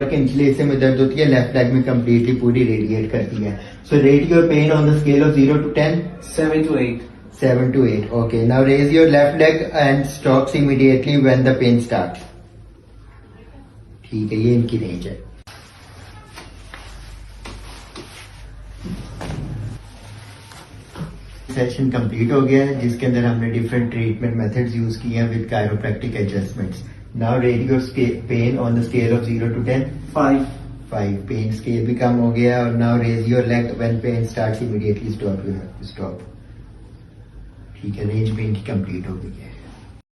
निचले हिस्से में दर्द होती है, लेफ्ट लेग में कम्प्लीटली पूरी रेडिएट करती है. So rate your pain on the scale of 0 to 10. 7 to 8. 7 to 8. Okay. Now raise your left leg and stops immediately when the pain starts. ठीक है, ये इनकी रेंज है. सेशन कंप्लीट हो गया है जिसके अंदर हमने डिफरेंट ट्रीटमेंट मेथड्स यूज किए हैं with chiropractic adjustments. Now rate your pain on the scale of 0 to 10. 5. 5. Pain scale भी कम हो गया. और now raise your leg when pain starts immediately stop. ठीक है, रेंज भी इनकी कंप्लीट हो गई है.